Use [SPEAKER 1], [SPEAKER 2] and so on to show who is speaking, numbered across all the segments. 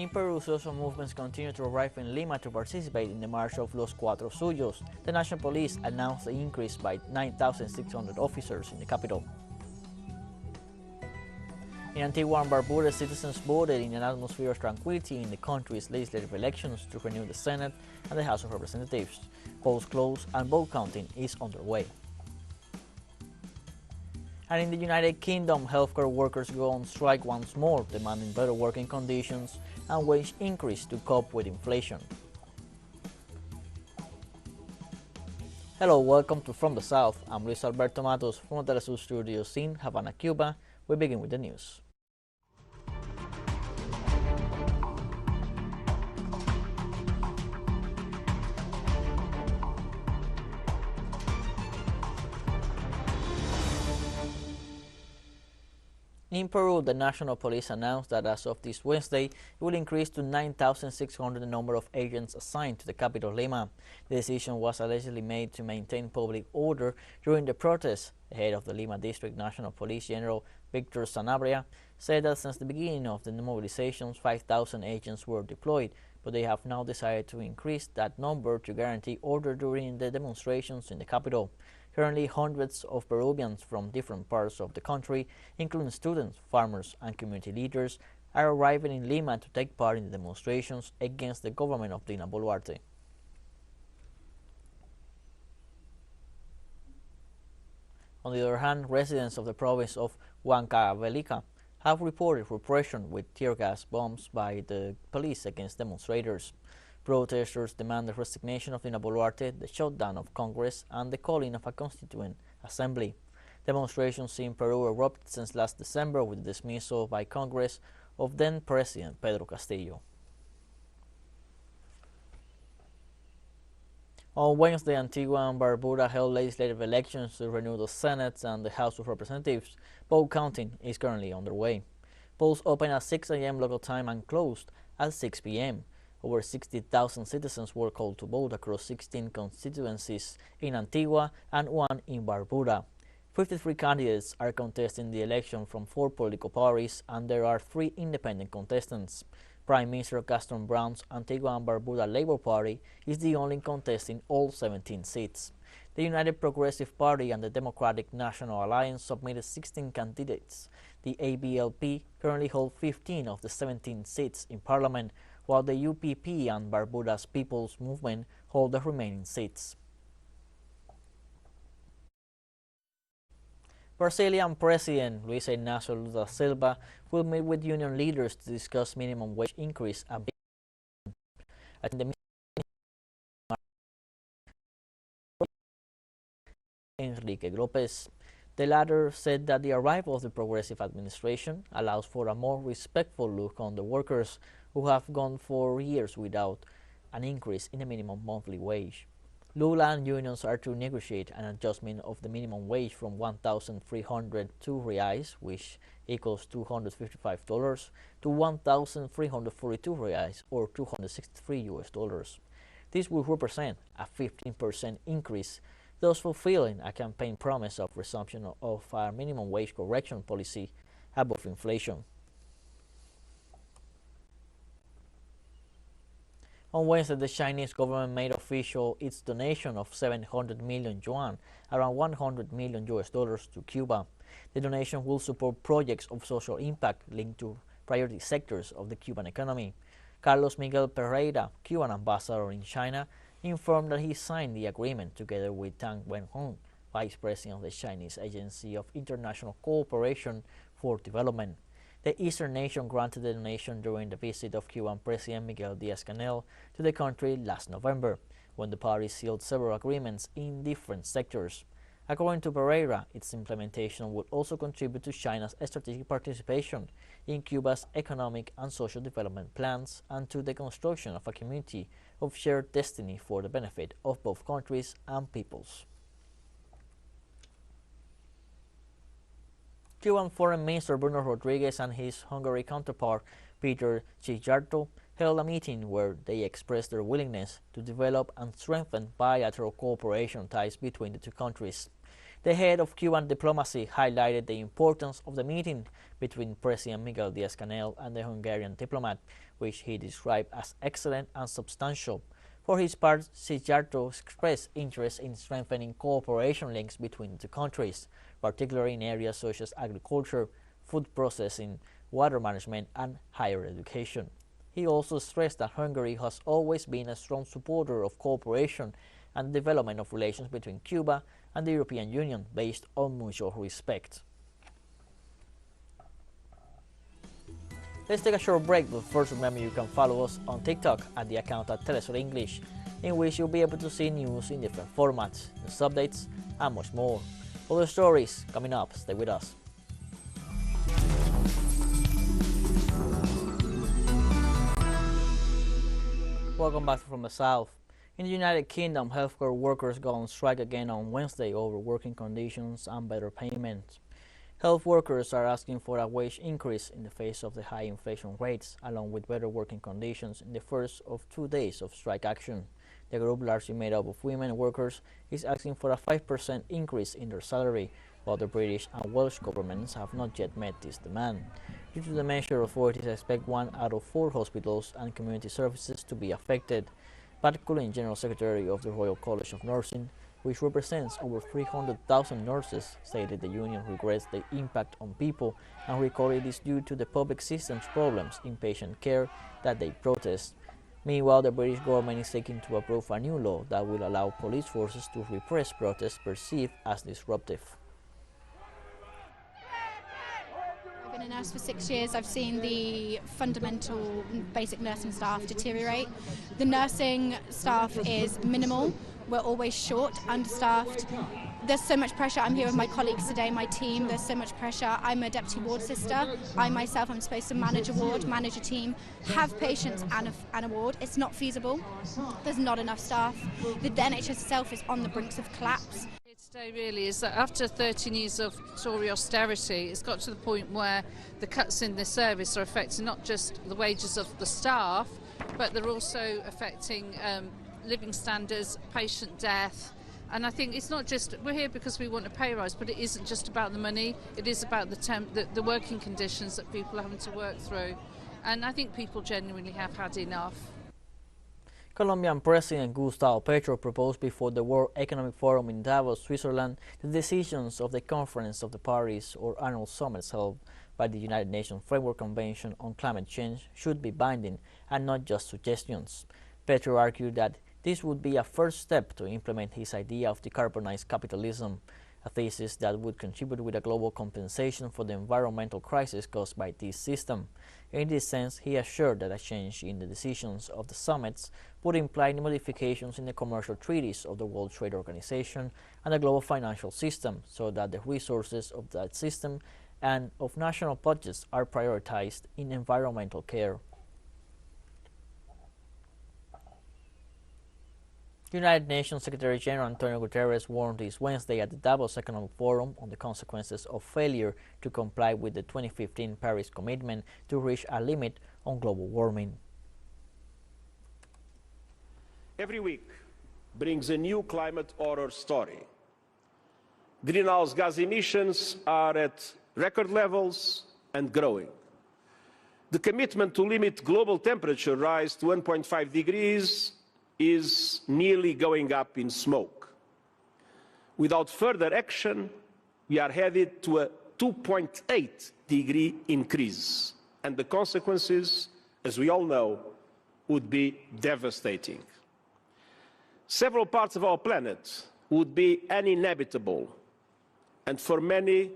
[SPEAKER 1] In Peru, social movements continue to arrive in Lima to participate in the March of Los Cuatro Suyos. The National Police announced the increase by 9,600 officers in the capital. In Antigua and Barbuda, citizens voted in an atmosphere of tranquility in the country's legislative elections to renew the Senate and the House of Representatives. Polls closed and vote counting is underway. And in the United Kingdom, healthcare workers go on strike once more, demanding better working conditions and wage increase to cope with inflation. Hello, welcome to From the South. I'm Luis Alberto Matos from the teleSUR studios in Havana, Cuba. We begin with the news. In Peru, the National Police announced that as of this Wednesday, it will increase to 9,600 the number of agents assigned to the capital, Lima. The decision was allegedly made to maintain public order during the protests. The head of the Lima District National Police, General Victor Sanabria, said that since the beginning of the mobilizations, 5,000 agents were deployed, but they have now decided to increase that number to guarantee order during the demonstrations in the capital. Currently, hundreds of Peruvians from different parts of the country, including students, farmers, and community leaders, are arriving in Lima to take part in the demonstrations against the government of Dina Boluarte. On the other hand, residents of the province of Huancavelica have reported repression with tear gas bombs by the police against demonstrators. Protesters demand the resignation of Dina Boluarte, the shutdown of Congress, and the calling of a constituent assembly. Demonstrations in Peru erupted since last December with the dismissal by Congress of then-President Pedro Castillo. On Wednesday, Antigua and Barbuda held legislative elections to renew the Senate and the House of Representatives. Vote counting is currently underway. Polls opened at 6 a.m. local time and closed at 6 p.m. Over 60,000 citizens were called to vote across 16 constituencies in Antigua and 1 in Barbuda. 53 candidates are contesting the election from 4 political parties, and there are 3 independent contestants. Prime Minister Gaston Brown's Antigua and Barbuda Labour Party is the only contesting all 17 seats. The United Progressive Party and the Democratic National Alliance submitted 16 candidates. The ABLP currently hold 15 of the 17 seats in Parliament, while the UPP and Barbuda's People's Movement hold the remaining seats. Brazilian President Luis Inácio Lula da Silva will meet with union leaders to discuss minimum wage increase and Enrique Lopez. The latter said that the arrival of the progressive administration allows for a more respectful look on the workers who have gone for years without an increase in the minimum monthly wage. Lula and unions are to negotiate an adjustment of the minimum wage from 1,302 reais, which equals $255, to 1,342 reais, or $263. This will represent a 15% increase, thus fulfilling a campaign promise of resumption of a minimum wage correction policy above inflation. On Wednesday, the Chinese government made official its donation of 700 million yuan, around $100 million to Cuba. The donation will support projects of social impact linked to priority sectors of the Cuban economy. Carlos Miguel Pereira, Cuban ambassador in China, informed that he signed the agreement together with Tang Wenhong, Vice President of the Chinese Agency of International Cooperation for Development. The Eastern nation granted the donation during the visit of Cuban President Miguel Díaz-Canel to the country last November, when the parties sealed several agreements in different sectors. According to Pereira, its implementation would also contribute to China's strategic participation in Cuba's economic and social development plans and to the construction of a community of shared destiny for the benefit of both countries and peoples. Cuban Foreign Minister Bruno Rodriguez and his Hungary counterpart Peter Szijjártó held a meeting where they expressed their willingness to develop and strengthen bilateral cooperation ties between the two countries. The head of Cuban diplomacy highlighted the importance of the meeting between President Miguel Díaz-Canel and the Hungarian diplomat, which he described as excellent and substantial. For his part, Sijarto expressed interest in strengthening cooperation links between the countries, particularly in areas such as agriculture, food processing, water management, and higher education. He also stressed that Hungary has always been a strong supporter of cooperation and the development of relations between Cuba and the European Union based on mutual respect. Let's take a short break, but first remember you can follow us on TikTok at the account at teleSUR English, in which you'll be able to see news in different formats, news updates, and much more. Other stories coming up, stay with us. Welcome back from the South. In the United Kingdom, healthcare workers go on strike again on Wednesday over working conditions and better payment. Health workers are asking for a wage increase in the face of the high inflation rates, along with better working conditions in the first of 2 days of strike action. The group, largely made up of women workers, is asking for a 5% increase in their salary, while the British and Welsh governments have not yet met this demand. Due to the measure, authorities expect 1 out of 4 hospitals and community services to be affected. Particularly General Secretary of the Royal College of Nursing, which represents over 300,000 nurses, stated the union regrets the impact on people and recalled it is due to the public system's problems in patient care that they protest. Meanwhile, the British government is seeking to approve a new law that will allow police forces to repress protests perceived as disruptive.
[SPEAKER 2] I've been a nurse for 6 years. I've seen the fundamental basic nursing staff deteriorate. The nursing staff is minimal. We're always short, understaffed. There's so much pressure. I'm here with my colleagues today, my team. There's so much pressure. I'm a deputy ward sister. I myself am supposed to manage a ward, manage a team, have patients and a ward. It's not feasible. There's not enough staff. The NHS itself is on the brinks of collapse.
[SPEAKER 3] Today really is that after 13 years of Tory austerity, it's got to the point where the cuts in the service are affecting not just the wages of the staff, but they're also affecting living standards, patient death. And I think it's not just, we're here because we want a pay rise, but it isn't just about the money, it is about the working conditions that people are having to work through. And I think people genuinely have had enough.
[SPEAKER 1] Colombian President Gustavo Petro proposed before the World Economic Forum in Davos, Switzerland, the decisions of the Conference of the Parties or annual summits held by the United Nations Framework Convention on Climate Change should be binding and not just suggestions. Petro argued that this would be a first step to implement his idea of decarbonized capitalism, a thesis that would contribute with a global compensation for the environmental crisis caused by this system. In this sense, he assured that a change in the decisions of the summits would imply modifications in the commercial treaties of the World Trade Organization and the global financial system, so that the resources of that system and of national budgets are prioritized in environmental care. United Nations Secretary General Antonio Guterres warned this Wednesday at the Davos Economic Forum on the consequences of failure to comply with the 2015 Paris commitment to reach a limit on global warming.
[SPEAKER 4] Every week brings a new climate horror story. Greenhouse gas emissions are at record levels and growing. The commitment to limit global temperature rise to 1.5 degrees is nearly going up in smoke. Without further action, we are headed to a 2.8 degree increase, and the consequences, as we all know, would be devastating. Several parts of our planet would be uninhabitable, and for many,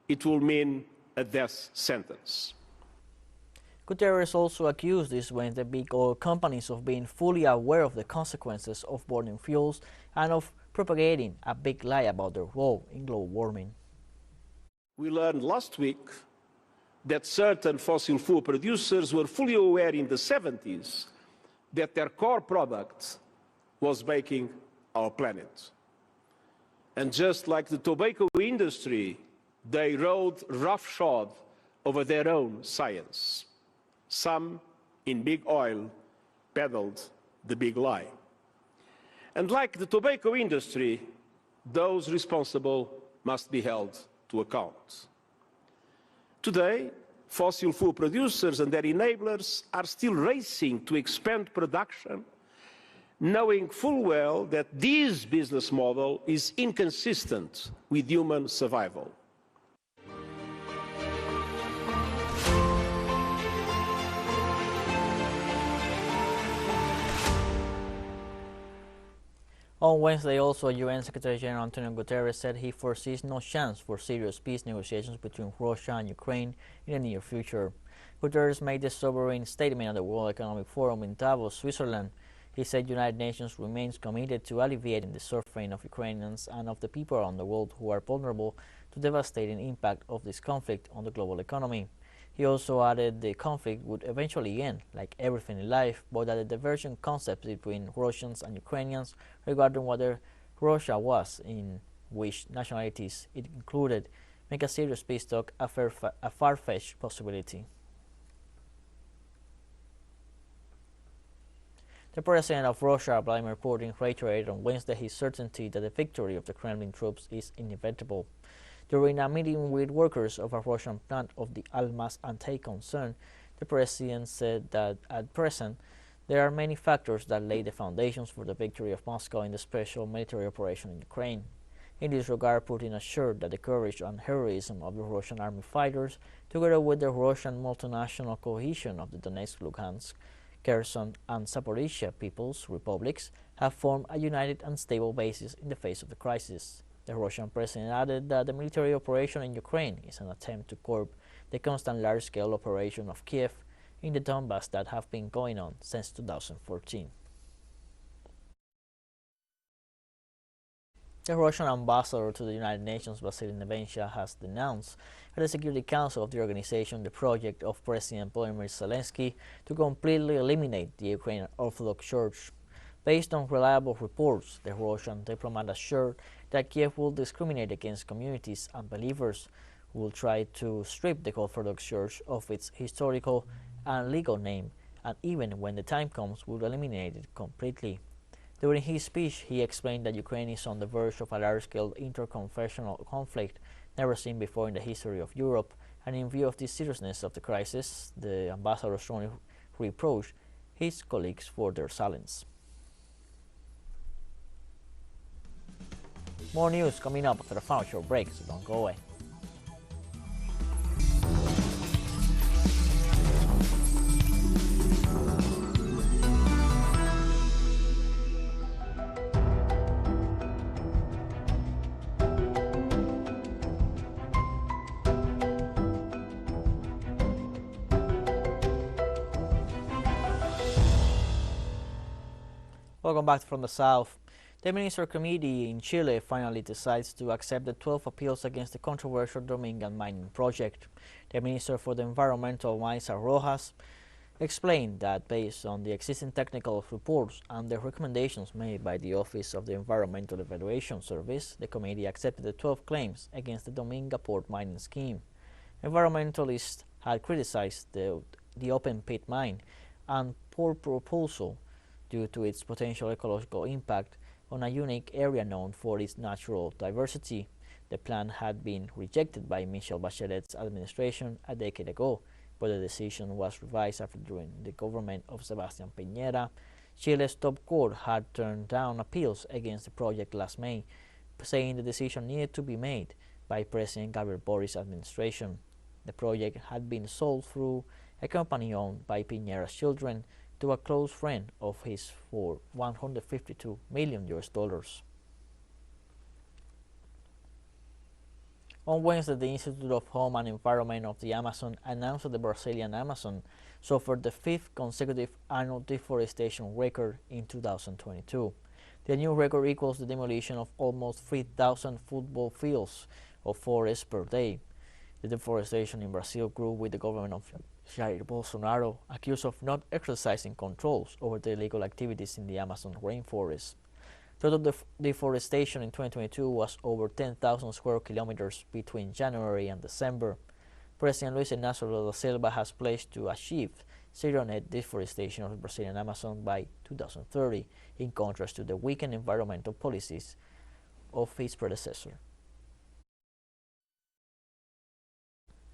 [SPEAKER 4] it will mean a death sentence.
[SPEAKER 1] Guterres also accused this Wednesday big oil companies of being fully aware of the consequences of burning fuels and of propagating a big lie about their role in global warming.
[SPEAKER 4] We learned last week that certain fossil fuel producers were fully aware in the 70s that their core product was making our planet. And just like the tobacco industry, they rode roughshod over their own science. Some in big oil peddled the big lie. And like the tobacco industry, those responsible must be held to account. Today, fossil fuel producers and their enablers are still racing to expand production, knowing full well that this business model is inconsistent with human survival.
[SPEAKER 1] On Wednesday, also, UN Secretary General Antonio Guterres said he foresees no chance for serious peace negotiations between Russia and Ukraine in the near future. Guterres made this sobering statement at the World Economic Forum in Davos, Switzerland. He said the United Nations remains committed to alleviating the suffering of Ukrainians and of the people around the world who are vulnerable to the devastating impact of this conflict on the global economy. He also added the conflict would eventually end, like everything in life, but that the divergent concepts between Russians and Ukrainians regarding whether Russia was, in which nationalities it included, make a serious peace talk a far-fetched possibility. The president of Russia, Vladimir Putin, reiterated on Wednesday his certainty that the victory of the Kremlin troops is inevitable. During a meeting with workers of a Russian plant of the Almaz Antey concern, the president said that at present there are many factors that lay the foundations for the victory of Moscow in the special military operation in Ukraine. In this regard, Putin assured that the courage and heroism of the Russian army fighters, together with the Russian multinational cohesion of the Donetsk, Luhansk, Kherson and Zaporizhia People's Republics, have formed a united and stable basis in the face of the crisis. The Russian president added that the military operation in Ukraine is an attempt to curb the constant large-scale operation of Kiev in the Donbass that have been going on since 2014. The Russian ambassador to the United Nations, Vasily Nevencia, has denounced at the Security Council of the organization the project of President Volodymyr Zelensky to completely eliminate the Ukrainian Orthodox Church. Based on reliable reports, the Russian diplomat assured that Kiev will discriminate against communities and believers who will try to strip the Orthodox Church of its historical and legal name, and even when the time comes, will eliminate it completely. During his speech, he explained that Ukraine is on the verge of a large-scale interconfessional conflict never seen before in the history of Europe, and in view of the seriousness of the crisis, the ambassador strongly reproached his colleagues for their silence. More news coming up after a final short break, so don't go away. Welcome back from the South. The Minister Committee in Chile finally decides to accept the 12 appeals against the controversial Domingan mining project. The Minister for the Environmental, Maisa Rojas, explained that based on the existing technical reports and the recommendations made by the Office of the Environmental Evaluation Service, the committee accepted the 12 claims against the Dominga port mining scheme. Environmentalists had criticized the open pit mine and poor proposal due to its potential ecological impact on a unique area known for its natural diversity. The plan had been rejected by Michelle Bachelet's administration a decade ago, but the decision was revised after during the government of Sebastián Piñera. Chile's top court had turned down appeals against the project last May, saying the decision needed to be made by President Gabriel Boric' administration. The project had been sold through a company owned by Piñera's children to a close friend of his for $152 million. On Wednesday, the Institute of Home and Environment of the Amazon announced that the Brazilian Amazon suffered the 5th consecutive annual deforestation record in 2022. The new record equals the demolition of almost 3,000 football fields of forest per day. The deforestation in Brazil grew with the government of Jair Bolsonaro accused of not exercising controls over the illegal activities in the Amazon rainforest. Total deforestation in 2022 was over 10,000 square kilometers between January and December. President Luis Inácio Lula da Silva has pledged to achieve zero net deforestation of the Brazilian Amazon by 2030, in contrast to the weakened environmental policies of his predecessor.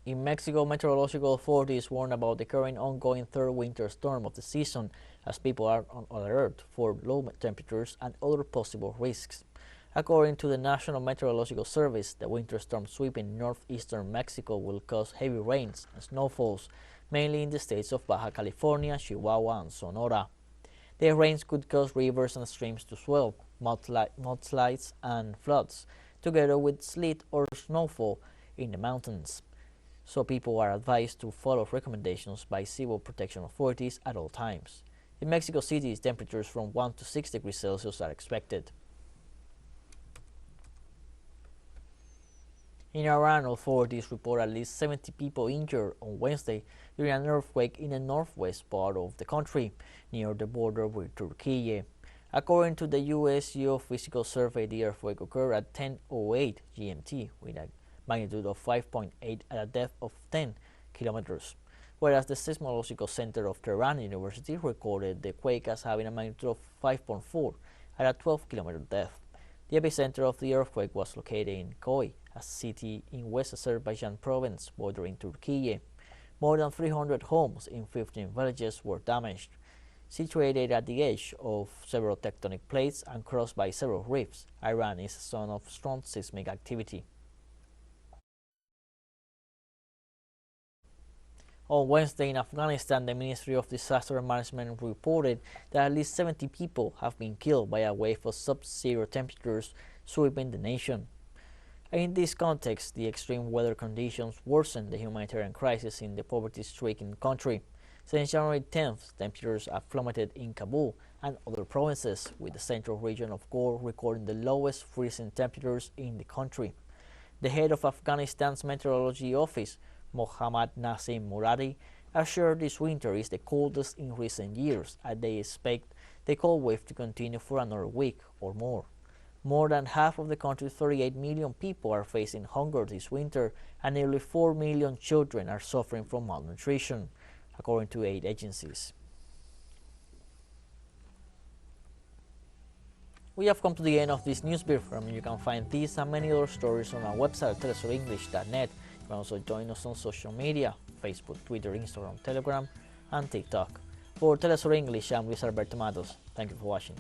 [SPEAKER 1] In Mexico, meteorological authorities warn about the current ongoing third winter storm of the season as people are on alert for low temperatures and other possible risks. According to the National Meteorological Service, the winter storm sweeping northeastern Mexico will cause heavy rains and snowfalls, mainly in the states of Baja California, Chihuahua, and Sonora. The rains could cause rivers and streams to swell, mudslides, and floods, together with sleet or snowfall in the mountains. So people are advised to follow recommendations by civil protection authorities at all times. In Mexico City, temperatures from 1 to 6 degrees Celsius are expected. In Iran, authorities report at least 70 people injured on Wednesday during an earthquake in the northwest part of the country, near the border with Turkey. According to the U.S. Geophysical Survey, the earthquake occurred at 10:08 GMT with a magnitude of 5.8 at a depth of 10 kilometers, whereas the Seismological Center of Tehran University recorded the quake as having a magnitude of 5.4 at a 12-kilometer depth. The epicenter of the earthquake was located in Koy, a city in West Azerbaijan province bordering Turkey. More than 300 homes in 15 villages were damaged. Situated at the edge of several tectonic plates and crossed by several rifts, Iran is a zone of strong seismic activity. On Wednesday in Afghanistan, the Ministry of Disaster Management reported that at least 70 people have been killed by a wave of sub-zero temperatures sweeping the nation. In this context, the extreme weather conditions worsened the humanitarian crisis in the poverty-stricken country. Since January 10th, temperatures have plummeted in Kabul and other provinces, with the central region of Ghor recording the lowest freezing temperatures in the country. The head of Afghanistan's meteorology office, Mohammad Nasim Muradi, assured this winter is the coldest in recent years, and they expect the cold wave to continue for another week or more. More than half of the country's 38 million people are facing hunger this winter, and nearly 4 million children are suffering from malnutrition, according to aid agencies. We have come to the end of this news brief, and you can find these and many other stories on our website at telesurenglish.net. You can also join us on social media, Facebook, Twitter, Instagram, Telegram, and TikTok. For TeleSUR English, I'm Luis Alberto Matos. Thank you for watching.